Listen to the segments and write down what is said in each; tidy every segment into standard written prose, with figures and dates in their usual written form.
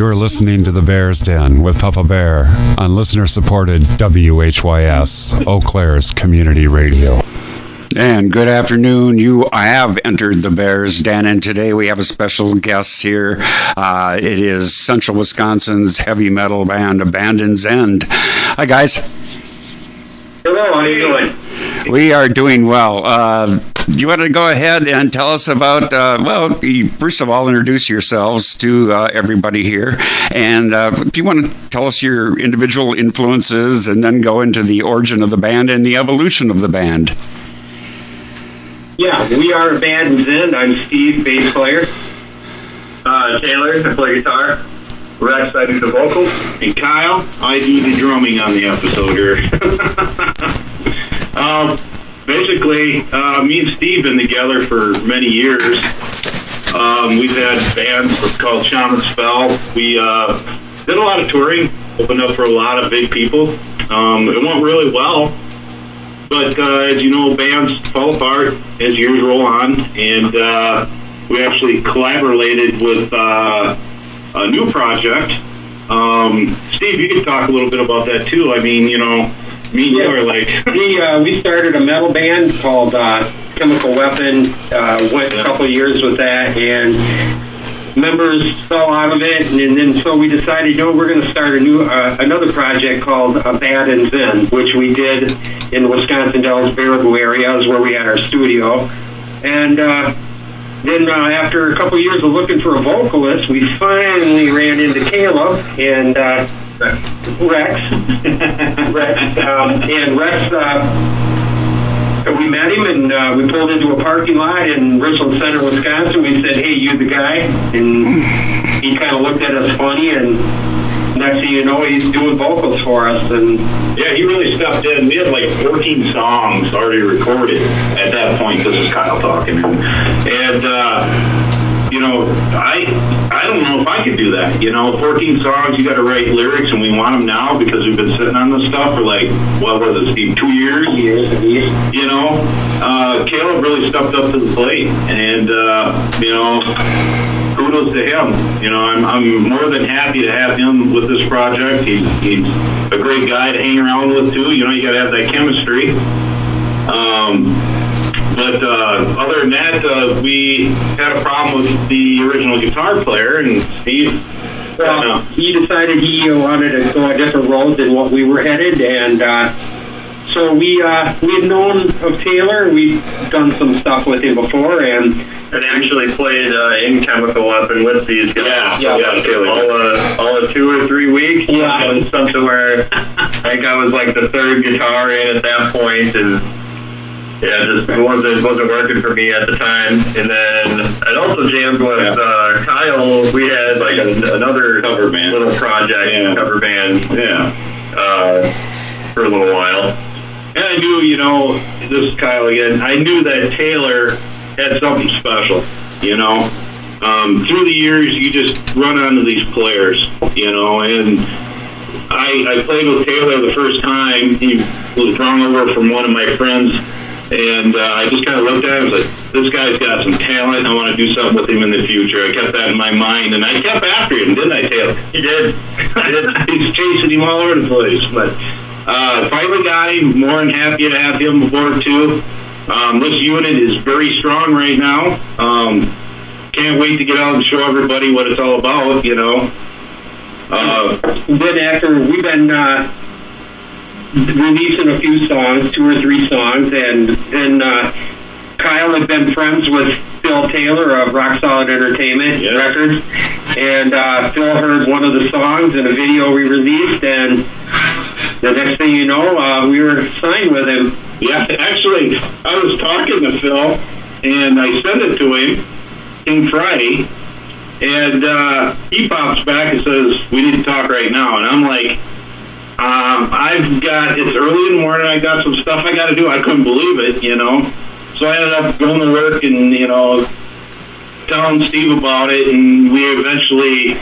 You're listening to The Bear's Den with Poppa Bear on listener-supported WHYS, Eau Claire's Community Radio. And good afternoon. You have entered the Bear's Den, and today we have a special guest here. It is Central Wisconsin's heavy metal band, Abaddon's End. Hi, guys. Hello, how are you doing? We are doing well. Do you want to go ahead and tell us about, first of all, introduce yourselves to everybody here. And if you want to tell us your individual influences and then go into the origin of the band and the evolution of the band. Yeah, we are Abaddon's End. I'm Steve, bass player. Taylor, I play guitar. Rex, I do the vocals. And Kyle, I do the drumming on the episode here. Basically, me and Steve been together for many years. We've had bands called Schmaltz. We did a lot of touring, opened up for a lot of big people. It went really well. But as you know, bands fall apart as years roll on, and we actually collaborated with a new project. Steve, you can talk a little bit about that too. I mean, you know, me and you are like... we started a metal band called Chemical Weapon, went a couple of years with that, and members fell out of it, and then so we decided, we're going to start another project called Abaddon's End, which we did in the Wisconsin Dells Baraboo area, is where we had our studio. And then after a couple of years of looking for a vocalist, we finally ran into Caleb and Rex. And Rex, we met him, and we pulled into a parking lot in Richland Center, Wisconsin. We said, hey, you the guy? And he kind of looked at us funny, and next thing you know, he's doing vocals for us. And yeah, he really stepped in. We had like 14 songs already recorded at that point. This is Kyle talking. And, I don't know if I could do that. 14 songs, you got to write lyrics, and we want them now because we've been sitting on this stuff for like, what was it, Steve, 2 years? 2 years at least. Caleb really stepped up to the plate, and, kudos to him. I'm more than happy to have him with this project. He's a great guy to hang around with, too. You got to have that chemistry. But other than that, we had a problem with the original guitar player, and Steve... Well, he decided he wanted to go a different road than what we were headed, and so we had known of Taylor. We've done some stuff with him before, and actually played in Chemical Weapon with these guys. All of 2 or 3 weeks. Yeah, it was something where I think I was like the third guitar in at that point, and yeah, just wasn't working for me at the time. And then I also jammed with Kyle. We had like another cover band, little project, cover band, for a little while. And I knew, this is Kyle again, I knew that Taylor had something special, Through the years, you just run onto these players, and I played with Taylor the first time. He was drawn over from one of my friends, and I just kind of looked at him and was like, this guy's got some talent. I want to do something with him in the future. I kept that in my mind, and I kept after him, didn't I, Taylor? You did. He's chasing him all over the place, but... finally got him. More than happy to have him aboard too. This unit is very strong right now. Can't wait to get out and show everybody what it's all about. Then after we've been releasing a few songs, 2 or 3 songs, and then Kyle had been friends with Phil Taylor of Rock Solid Entertainment Records, and Phil heard one of the songs in a video we released, and the next thing you know, we were signed with him. Yeah, actually, I was talking to Phil, and I sent it to him in Friday, and he pops back and says, we need to talk right now. And I'm like, it's early in the morning, I got some stuff I got to do. I couldn't believe it, So I ended up going to work and, telling Steve about it, and we eventually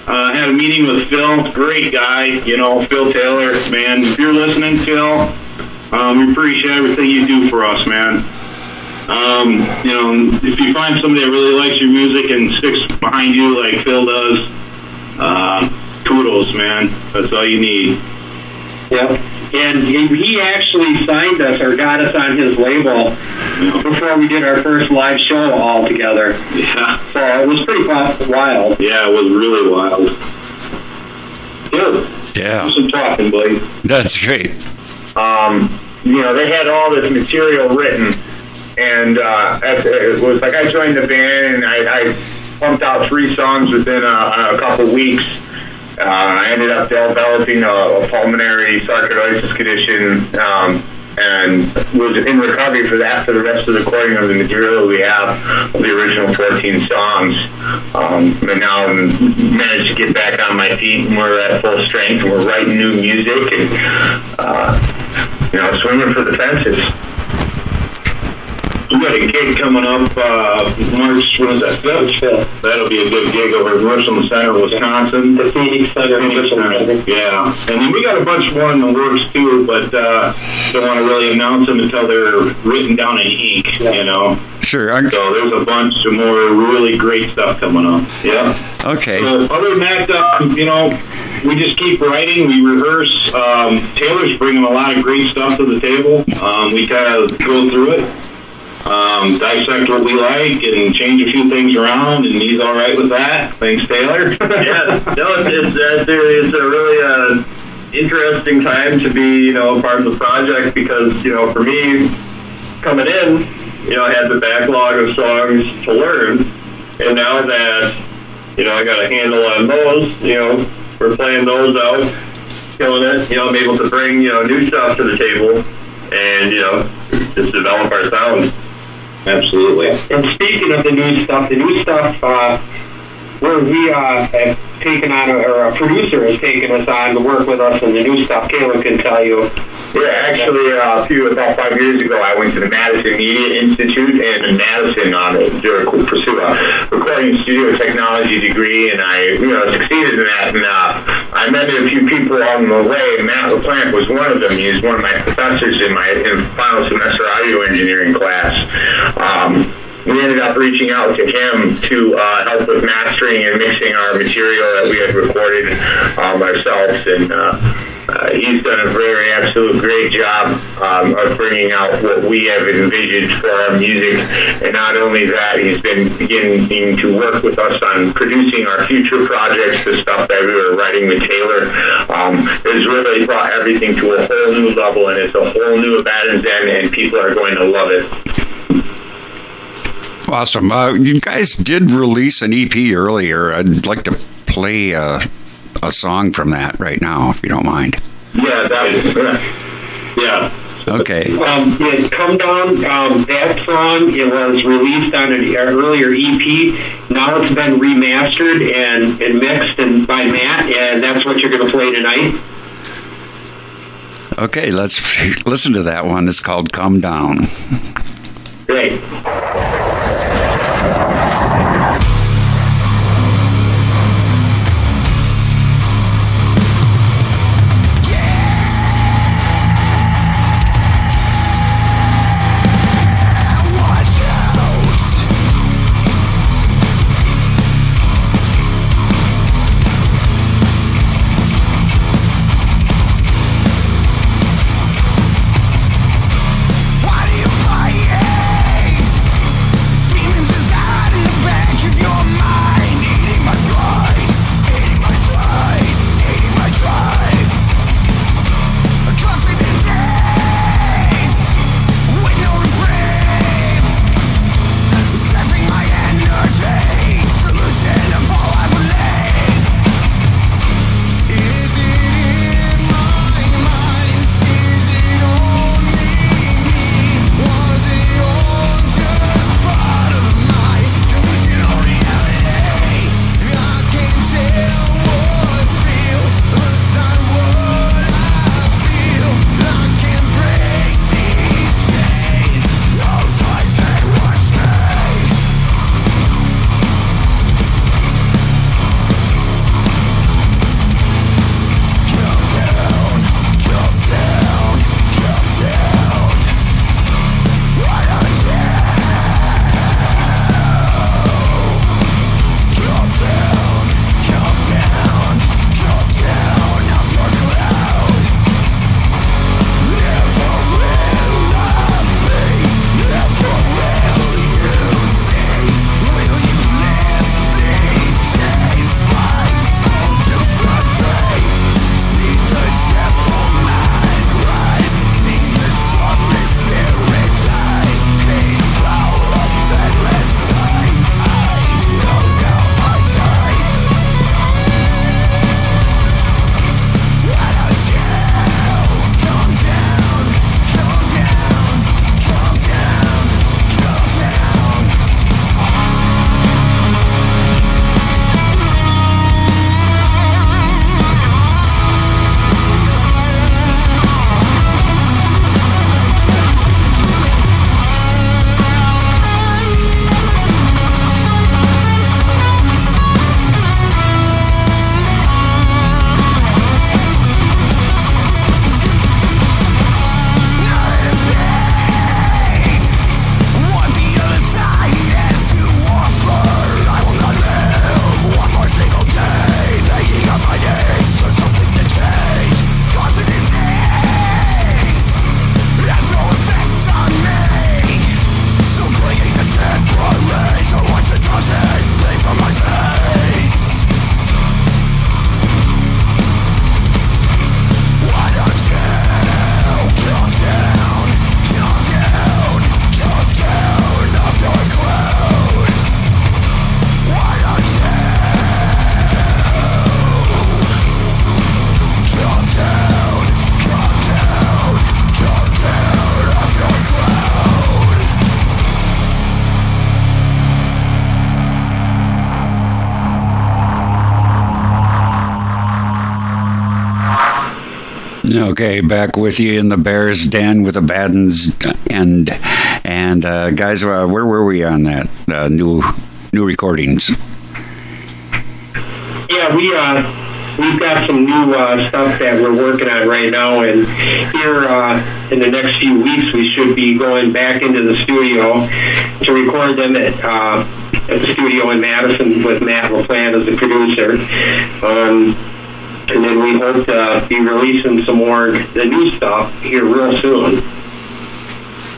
had a meeting with Phil. Great guy, Phil Taylor, man. If you're listening, Phil, we appreciate everything you do for us, man. If you find somebody that really likes your music and sticks behind you like Phil does, close, man. That's all you need. Yep. And he actually signed us or got us on his label before we did our first live show all together. Yeah. So it was pretty wild. Yeah, it was really wild. Good. Yeah. Do some talking, Blake. That's great. They had all this material written, and it was like I joined the band, and I pumped out 3 songs within a couple weeks. I ended up developing a pulmonary sarcoidosis condition, and was in recovery for that for the rest of the recording of the material we have of the original 14 songs. And now I'm managed to get back on my feet, and we're at full strength, and we're writing new music, and swimming for the fences. We got a gig coming up March, what is that, 5th? That'll be a good gig over at Richland Center, Wisconsin. The Phoenix Center. Yeah. And then we got a bunch more in the works, too, but don't want to really announce them until they're written down in ink, Sure. So there's a bunch of more really great stuff coming up. Yeah. Okay. So other than that, we just keep writing. We rehearse. Taylor's bringing a lot of great stuff to the table. We kind of go through it. Dissect what we like and change a few things around, and he's all right with that. Thanks, Taylor. Yeah, no, it's a really interesting time to be, part of the project because, for me, coming in, I had the backlog of songs to learn, and now that, I got a handle on those, we're playing those out, killing it, I'm able to bring, new stuff to the table and, just develop our sound. Absolutely. And speaking of the new stuff, where we have taken on, or a producer has taken us on to work with us in the new stuff, Caleb can tell you. Yeah, actually, about 5 years ago, I went to the Madison Media Institute in Madison to pursue a recording studio technology degree, and I, succeeded in that. And I met a few people along the way. Matt LaPlante was one of them. He was one of my professors in my final semester audio engineering class. We ended up reaching out to him to help with mastering and mixing our material that we had recorded ourselves, and he's done a very absolute great job of bringing out what we have envisioned for our music. And not only that, he's been beginning to work with us on producing our future projects, the stuff that we were writing with Taylor. It's really brought everything to a whole new level, and it's a whole new Abaddons, and people are going to love it. Awesome. You guys did release an EP earlier. I'd like to play a song from that right now, if you don't mind. Yeah, Yeah. Okay. Come Down, that song, it was released on an earlier EP. Now it's been remastered and mixed by Matt, and that's what you're going to play tonight. Okay, let's listen to that one. It's called Come Down. Great. Why do you fight? Okay, back with you in the Bears Den with Abaddons, and guys, where were we on that new recordings? Yeah, we've got some new stuff that we're working on right now, and here in the next few weeks we should be going back into the studio to record them at the studio in Madison with Matt LaPlante as the producer. And then we hope to be releasing some more of the new stuff here real soon.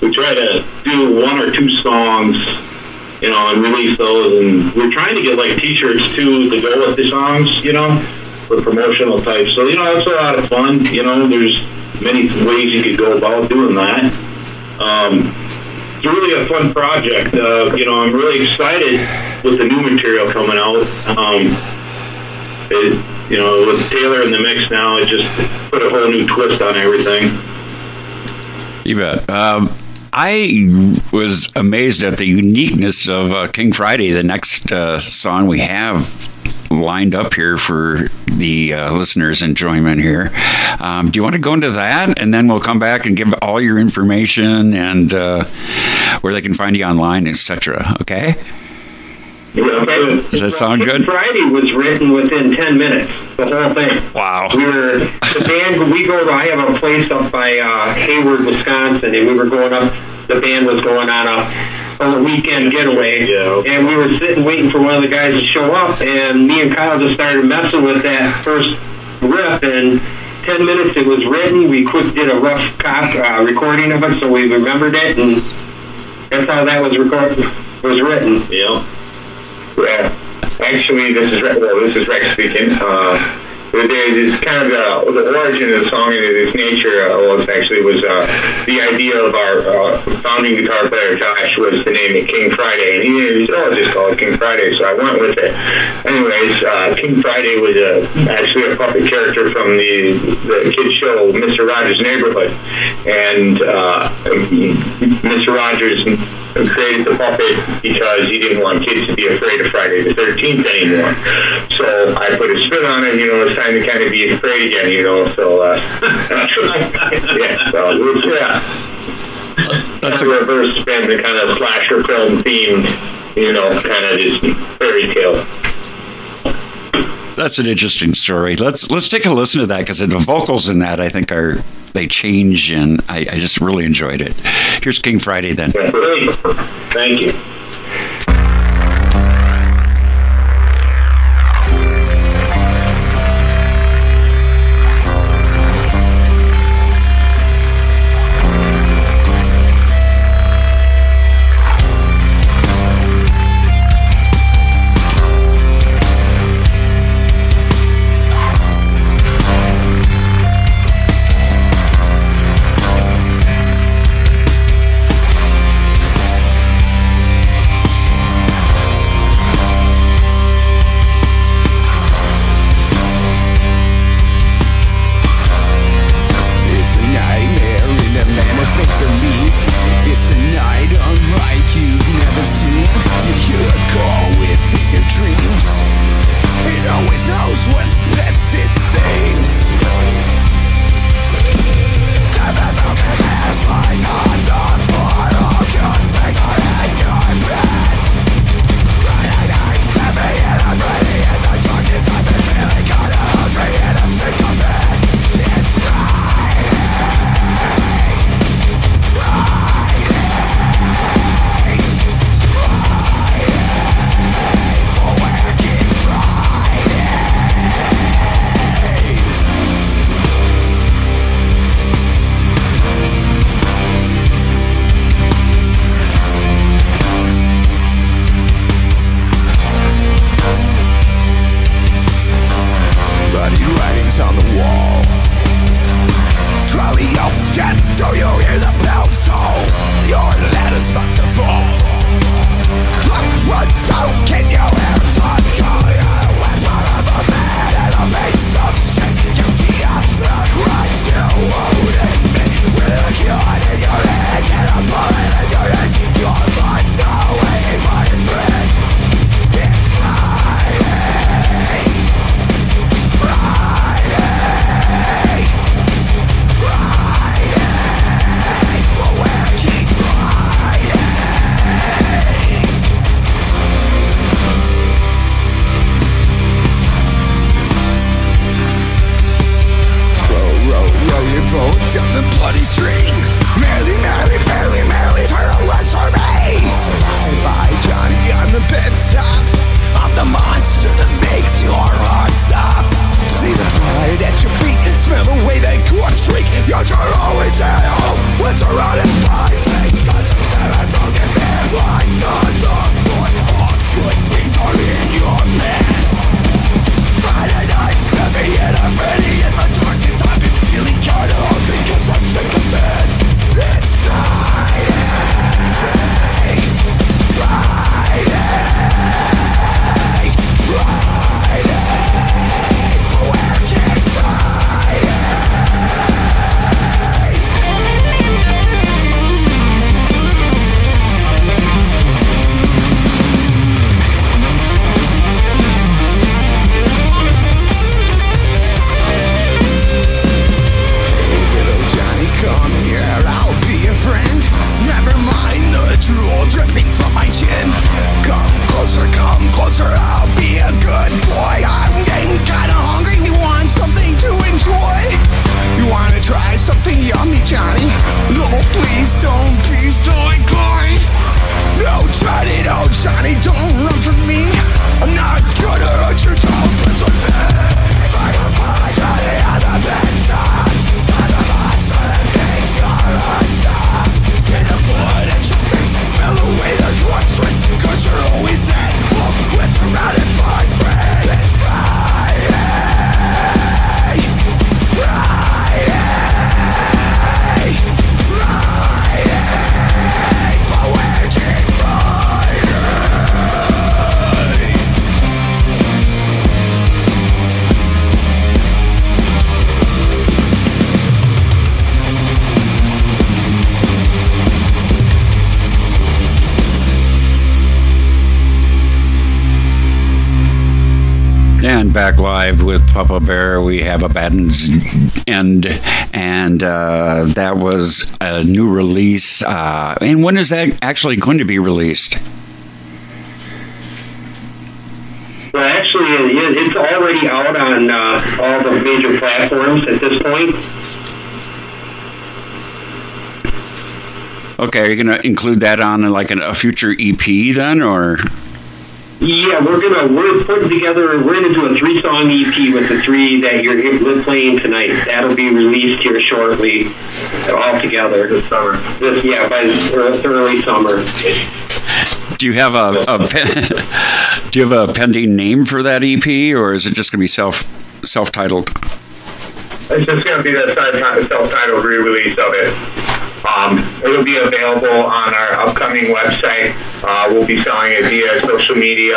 We try to do 1 or 2 songs, and release those. And we're trying to get like T-shirts too to go with the songs, for promotional type. So it's a lot of fun. There's many ways you could go about doing that. It's really a fun project. I'm really excited with the new material coming out. With Taylor in the mix now, it just put a whole new twist on everything. You bet. I was amazed at the uniqueness of King Friday, the next song we have lined up here for the listeners' enjoyment here. Do you want to go into that, and then we'll come back and give all your information and where they can find you online, etc. Okay? Okay. Does that sound good? Friday was written within 10 minutes, the whole thing. Wow. The band, I have a place up by Hayward, Wisconsin, and we were going up, the band was going on a weekend getaway, and we were sitting waiting for one of the guys to show up, and me and Kyle just started messing with that first riff, and 10 minutes it was written. We did a rough recording of it, so we remembered it, and that's how that was written. Yeah. Yeah, actually, this is Rex speaking. There's kind of the origin of the song and its nature was the idea of our founding guitar player Josh was to name it King Friday, and he said, "Oh, just call it King Friday." So I went with it. Anyways, King Friday was actually a puppet character from the kids show Mr. Rogers' Neighborhood, and Mr. Rogers created the puppet because he didn't want kids to be afraid of Friday the 13th anymore. So I put a spin on it, it's time to kind of be afraid again, so that's a reverse spin, the kind of slasher film themed, kind of this fairy tale. That's an interesting story. Let's take a listen to that, because the vocals in that, I think, they change, and I just really enjoyed it. Here's King Friday then. Thank you. And back live with Poppa Bear, we have Abaddon's End, and that was a new release. And when is that actually going to be released? Well, actually, it's already out on all the major platforms at this point. Okay, are you going to include that on like a future EP then, or? Yeah, we're putting together. We're gonna do a 3-song EP with the 3 that we're playing tonight. That'll be released here shortly, all together this summer. By early summer. Do you have a pending name for that EP, or is it just gonna be self-titled? It's just going to be the self-titled re-release of it. It'll be available on our upcoming website. We'll be selling it via social media,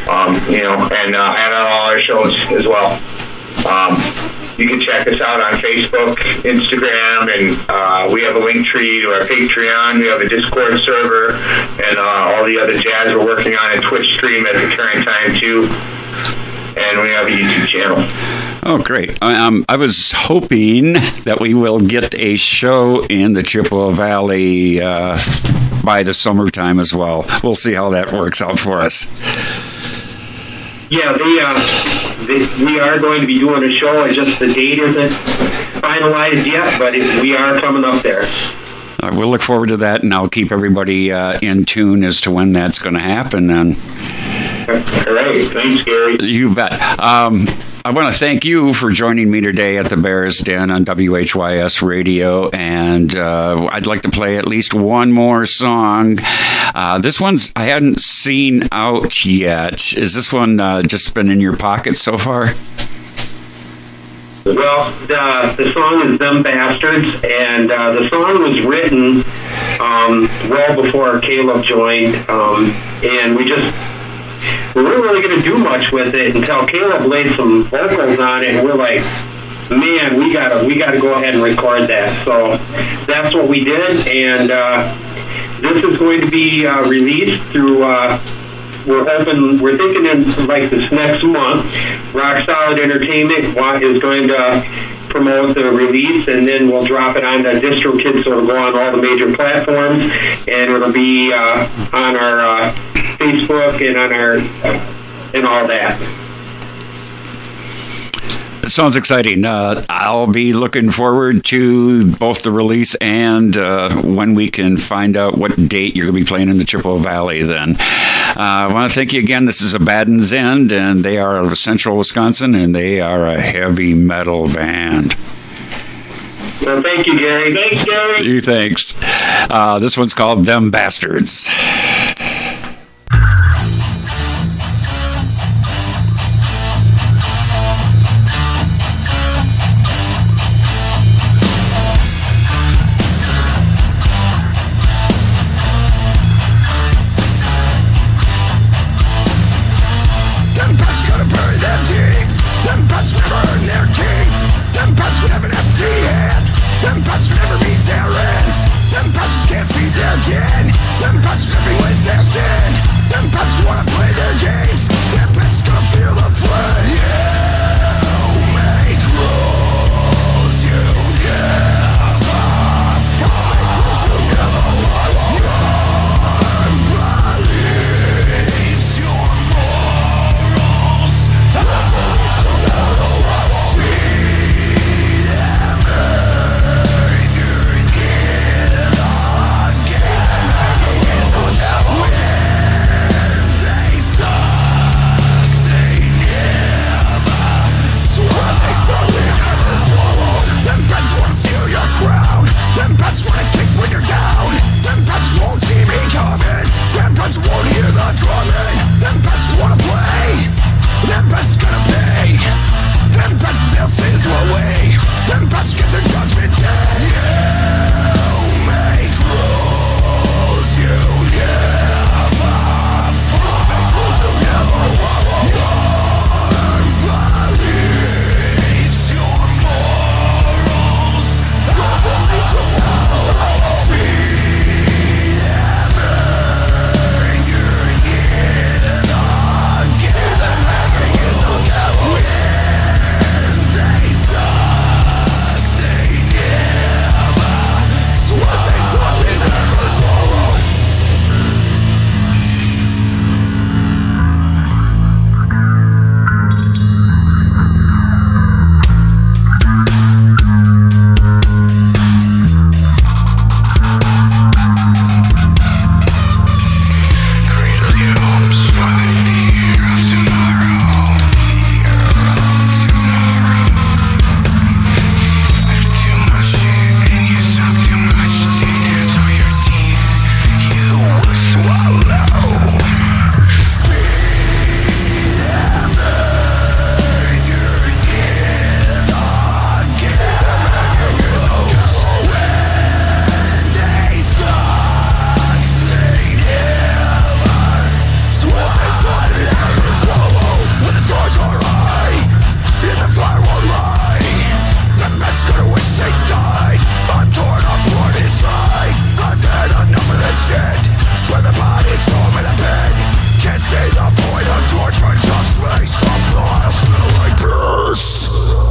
and at all our shows as well. You can check us out on Facebook, Instagram, and we have a link tree to our Patreon. We have a Discord server, and all the other jazz we're working on a Twitch stream at the current time too. And we have a YouTube channel. Oh, great. I was hoping that we will get a show in the Chippewa Valley by the summertime as well. We'll see how that works out for us. Yeah, we are going to be doing a show. It's just the date isn't finalized yet, but we are coming up there. We'll look forward to that, and I'll keep everybody in tune as to when that's going to happen then. All right. Thanks, Gary. You bet. I want to thank you for joining me today at the Bears Den on WHYS Radio, and I'd like to play at least one more song. This one's I hadn't seen out yet. Is this one just been in your pocket so far? Well, the song is Them Bastards, and the song was written well before Caleb joined, and we weren't really going to do much with it until Caleb laid some vocals on it, and we're like, man, we gotta go ahead and record that. So that's what we did, and this is going to be released through. We're thinking in like this next month. Rock Solid Entertainment is going to promote the release, and then we'll drop it on the DistroKid, so it'll go on all the major platforms, and it'll be on our Facebook and on our and all that. It sounds exciting. I'll be looking forward to both the release and when we can find out what date you're going to be playing in the Chippewa Valley then. I want to thank you again. This is Abaddon's End, and they are out of central Wisconsin, and they are a heavy metal band. Well, thank you, Gary. Thanks, Gary. You thanks. This one's called Them Bastards. Them bastards never meet their ends. Them bastards can't feed their kin. Them bastards living with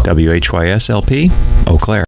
WHYS LP, Eau Claire.